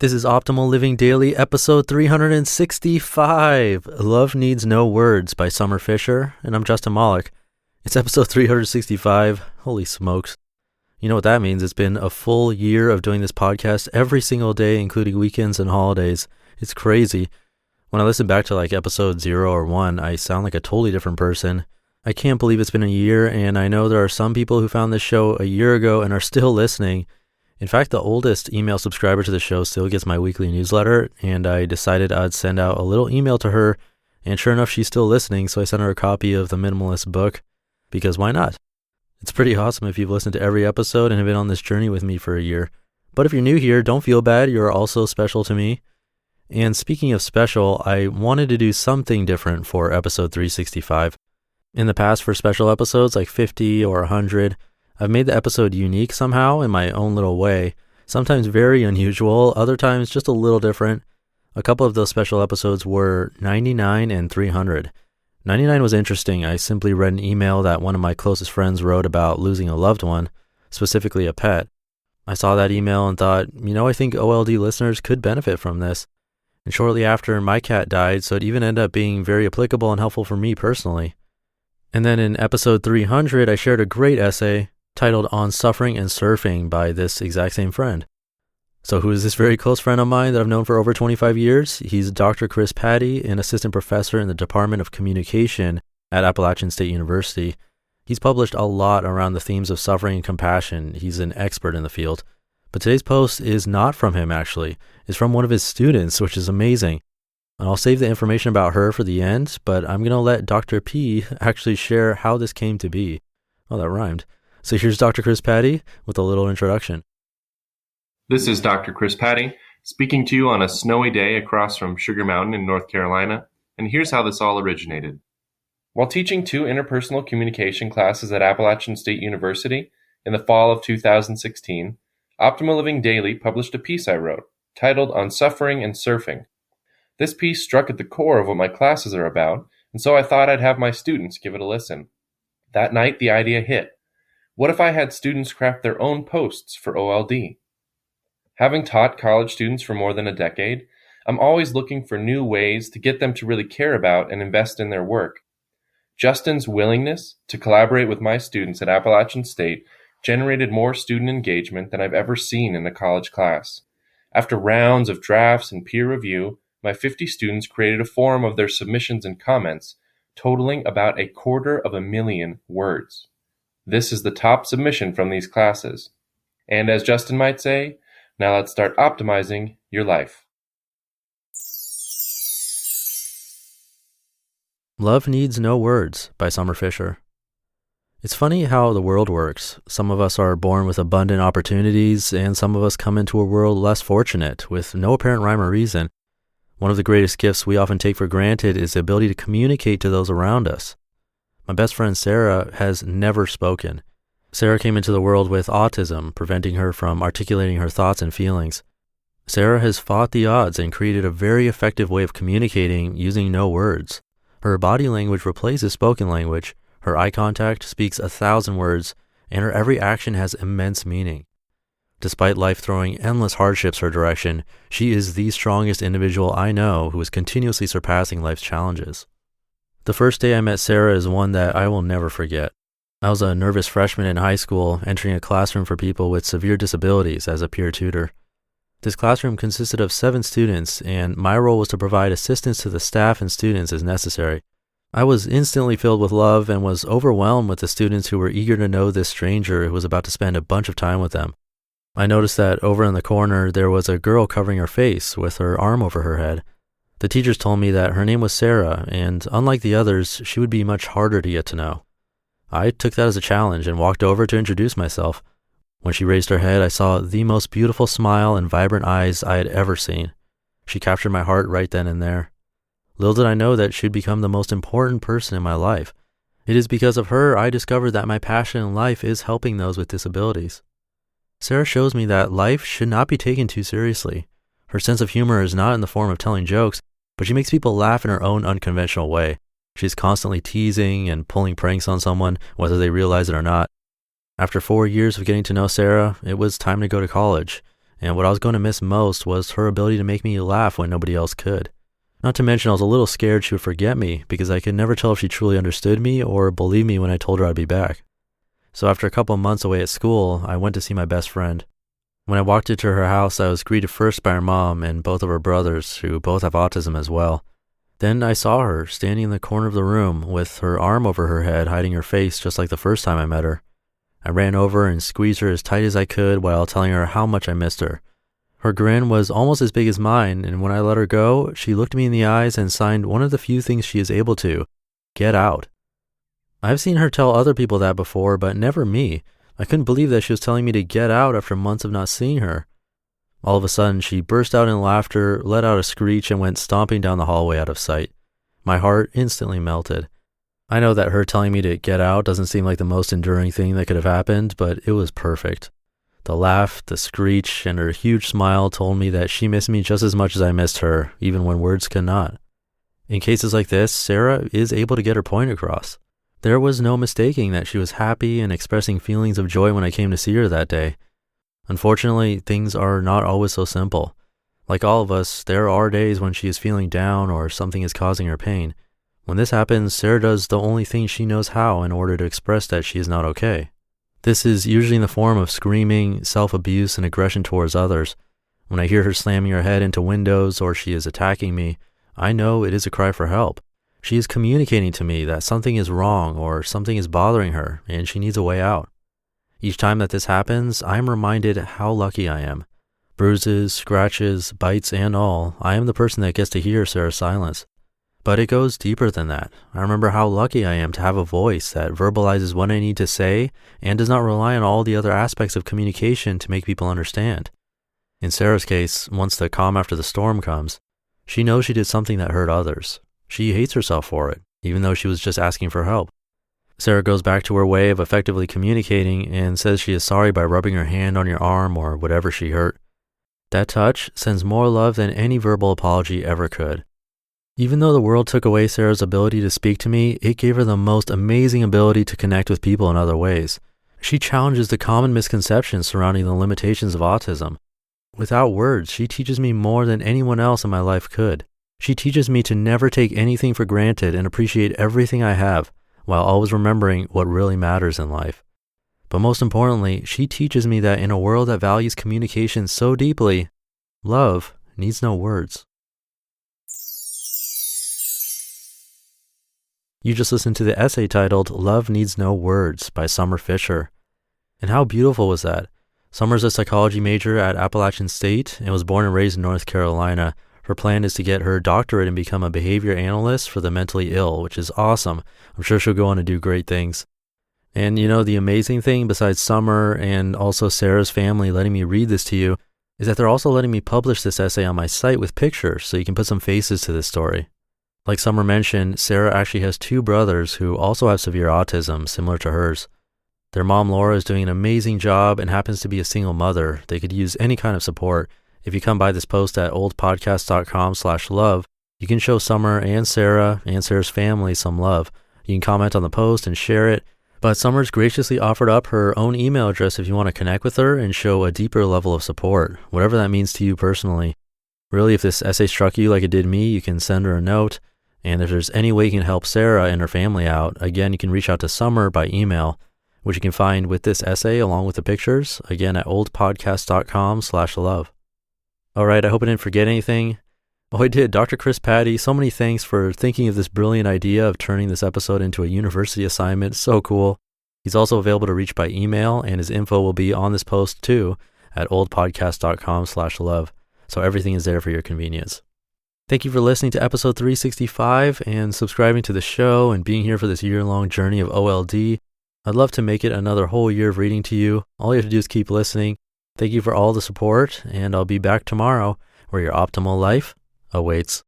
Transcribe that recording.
This is Optimal Living Daily, episode 365, Love Needs No Words by Fischer, and I'm Justin Malik. It's episode 365. Holy smokes. You know what that means? It's been a full year of doing this podcast every single day, including weekends and holidays. It's crazy. When I listen back to episode 0 or 1, I sound like a totally different person. I can't believe it's been a year, and I know there are some people who found this show a year ago and are still listening. In fact, the oldest email subscriber to the show still gets my weekly newsletter, and I decided I'd send out a little email to her, and sure enough, she's still listening, so I sent her a copy of the Minimalist book, because why not? It's pretty awesome if you've listened to every episode and have been on this journey with me for a year. But if you're new here, don't feel bad, you're also special to me. And speaking of special, I wanted to do something different for episode 365. In the past, for special episodes like 50 or 100, I've made the episode unique somehow in my own little way, sometimes very unusual, other times just a little different. A couple of those special episodes were 99 and 300. 99 was interesting. I simply read an email that one of my closest friends wrote about losing a loved one, specifically a pet. I saw that email and thought, I think OLD listeners could benefit from this. And shortly after, my cat died, so it even ended up being very applicable and helpful for me personally. And then in episode 300, I shared a great essay titled On Suffering and Surfing by this exact same friend. So who is this very close friend of mine that I've known for over 25 years? He's Dr. Chris Patty, an assistant professor in the Department of Communication at Appalachian State University. He's published a lot around the themes of suffering and compassion. He's an expert in the field. But today's post is not from him, actually. It's from one of his students, which is amazing. And I'll save the information about her for the end, but I'm going to let Dr. P actually share how this came to be. Oh, that rhymed. So here's Dr. Chris Patty with a little introduction. This is Dr. Chris Patty, speaking to you on a snowy day across from Sugar Mountain in North Carolina, and here's how this all originated. While teaching 2 interpersonal communication classes at Appalachian State University in the fall of 2016, Optimal Living Daily published a piece I wrote, titled On Suffering and Surfing. This piece struck at the core of what my classes are about, and so I thought I'd have my students give it a listen. That night, the idea hit. What if I had students craft their own posts for OLD? Having taught college students for more than a decade, I'm always looking for new ways to get them to really care about and invest in their work. Justin's willingness to collaborate with my students at Appalachian State generated more student engagement than I've ever seen in a college class. After rounds of drafts and peer review, my 50 students created a forum of their submissions and comments, totaling about 250,000 words. This is the top submission from these classes. And as Justin might say, now let's start optimizing your life. Love Needs No Words by Fischer. It's funny how the world works. Some of us are born with abundant opportunities, and some of us come into a world less fortunate, with no apparent rhyme or reason. One of the greatest gifts we often take for granted is the ability to communicate to those around us. My best friend Sarah has never spoken. Sarah came into the world with autism, preventing her from articulating her thoughts and feelings. Sarah has fought the odds and created a very effective way of communicating using no words. Her body language replaces spoken language, her eye contact speaks 1,000 words, and her every action has immense meaning. Despite life throwing endless hardships her direction, she is the strongest individual I know who is continuously surpassing life's challenges. The first day I met Sarah is one that I will never forget. I was a nervous freshman in high school, entering a classroom for people with severe disabilities as a peer tutor. This classroom consisted of 7 students, and my role was to provide assistance to the staff and students as necessary. I was instantly filled with love and was overwhelmed with the students who were eager to know this stranger who was about to spend a bunch of time with them. I noticed that over in the corner there was a girl covering her face with her arm over her head. The teachers told me that her name was Sarah, and unlike the others, she would be much harder to get to know. I took that as a challenge and walked over to introduce myself. When she raised her head, I saw the most beautiful smile and vibrant eyes I had ever seen. She captured my heart right then and there. Little did I know that she'd become the most important person in my life. It is because of her I discovered that my passion in life is helping those with disabilities. Sarah shows me that life should not be taken too seriously. Her sense of humor is not in the form of telling jokes, but she makes people laugh in her own unconventional way. She's constantly teasing and pulling pranks on someone, whether they realize it or not. After 4 years of getting to know Sarah, it was time to go to college, and what I was going to miss most was her ability to make me laugh when nobody else could. Not to mention I was a little scared she would forget me because I could never tell if she truly understood me or believed me when I told her I'd be back. So after a couple of months away at school, I went to see my best friend. When I walked into her house, I was greeted first by her mom and both of her brothers, who both have autism as well. Then I saw her standing in the corner of the room with her arm over her head, hiding her face just like the first time I met her. I ran over and squeezed her as tight as I could while telling her how much I missed her. Her grin was almost as big as mine, and when I let her go, she looked me in the eyes and signed one of the few things she is able to: get out. I've seen her tell other people that before, but never me. I couldn't believe that she was telling me to get out after months of not seeing her. All of a sudden, she burst out in laughter, let out a screech, and went stomping down the hallway out of sight. My heart instantly melted. I know that her telling me to get out doesn't seem like the most enduring thing that could have happened, but it was perfect. The laugh, the screech, and her huge smile told me that she missed me just as much as I missed her, even when words could not. In cases like this, Sarah is able to get her point across. There was no mistaking that she was happy and expressing feelings of joy when I came to see her that day. Unfortunately, things are not always so simple. Like all of us, there are days when she is feeling down or something is causing her pain. When this happens, Sarah does the only thing she knows how in order to express that she is not okay. This is usually in the form of screaming, self-abuse, and aggression towards others. When I hear her slamming her head into windows or she is attacking me, I know it is a cry for help. She is communicating to me that something is wrong or something is bothering her and she needs a way out. Each time that this happens, I am reminded how lucky I am. Bruises, scratches, bites, and all, I am the person that gets to hear Sarah's silence. But it goes deeper than that. I remember how lucky I am to have a voice that verbalizes what I need to say and does not rely on all the other aspects of communication to make people understand. In Sarah's case, once the calm after the storm comes, she knows she did something that hurt others. She hates herself for it, even though she was just asking for help. Sarah goes back to her way of effectively communicating and says she is sorry by rubbing her hand on your arm or whatever she hurt. That touch sends more love than any verbal apology ever could. Even though the world took away Sarah's ability to speak to me, it gave her the most amazing ability to connect with people in other ways. She challenges the common misconceptions surrounding the limitations of autism. Without words, she teaches me more than anyone else in my life could. She teaches me to never take anything for granted and appreciate everything I have, while always remembering what really matters in life. But most importantly, she teaches me that in a world that values communication so deeply, love needs no words. You just listened to the essay titled Love Needs No Words by Summer Fischer. And how beautiful was that? Summer's a psychology major at Appalachian State and was born and raised in North Carolina. Her plan is to get her doctorate and become a behavior analyst for the mentally ill, which is awesome. I'm sure she'll go on to do great things. And you know, the amazing thing, besides Summer and also Sarah's family letting me read this to you, is that they're also letting me publish this essay on my site with pictures so you can put some faces to this story. Like Summer mentioned, Sarah actually has two brothers who also have severe autism, similar to hers. Their mom, Laura, is doing an amazing job and happens to be a single mother. They could use any kind of support. If you come by this post at oldpodcast.com/love, you can show Summer and Sarah's family some love. You can comment on the post and share it. But Summer's graciously offered up her own email address if you want to connect with her and show a deeper level of support, whatever that means to you personally. Really, if this essay struck you like it did me, you can send her a note. And if there's any way you can help Sarah and her family out, again, you can reach out to Summer by email, which you can find with this essay along with the pictures, again at oldpodcast.com/love. All right, I hope I didn't forget anything. Oh, I did. Dr. Chris Patty, so many thanks for thinking of this brilliant idea of turning this episode into a university assignment. So cool. He's also available to reach by email, and his info will be on this post too at oldpodcast.com/love. So everything is there for your convenience. Thank you for listening to episode 365 and subscribing to the show and being here for this year-long journey of OLD. I'd love to make it another whole year of reading to you. All you have to do is keep listening. Thank you for all the support, and I'll be back tomorrow where your optimal life awaits.